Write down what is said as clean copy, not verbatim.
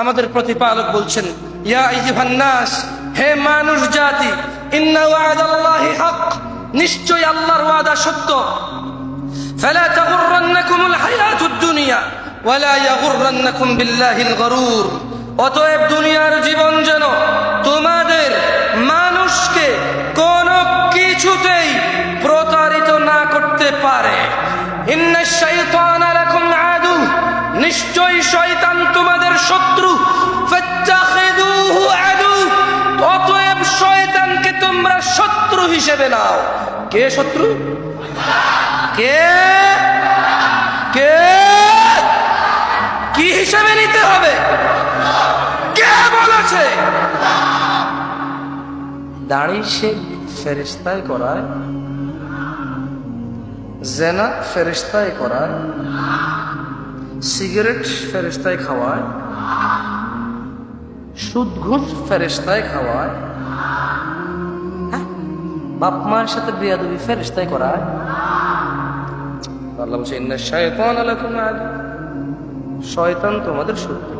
আমাদের প্রতিপালক বলছেন, ইয়া আইয়ুহান নাস, হে মানুষ জাতি, ইন্না ওয়া'দাল্লাহি হক, নিশ্চয় আল্লাহর ওয়াদা সত্য। ফালা তাগুররান্নাকুমুল হায়াতুদ দুনিয়া ওয়ালা ইয়াগুররান্নাকুম বিল্লাহিল গরুর। অতএব দুনিয়ার জীবন যেন তোমাদের মানুষকে কোনো কিছুতেই প্রতারিত না করতে পারে। ইন্নাশ শাইতানা লাকুম আদু, নিশ্চয়ই শয়তান তোমাদের শত্রু। ফাত্তাখিযুহু আদু, অতএব শয়তানকে তোমরা শত্রু হিসেবে নাও। কে শত্রু? কে কে কি হিসেবে নিতে হবে? কে বলেছে? দাড়ি সে ফেরেশতায় করায়, জেনা ফেরেশতায় করায়, সিগারেট ফেরেশতায় খাওয়ায়, সুদ ঘুষ ফেরেশতায় খাওয়ায়, বাপ মার সাথে বেয়াদবি ফেরেশতায় করায়। আল্লাহ বলছে, ইন্নাশ শাইতানা লাকুম আদু, শয়তান তোমাদের শত্রু।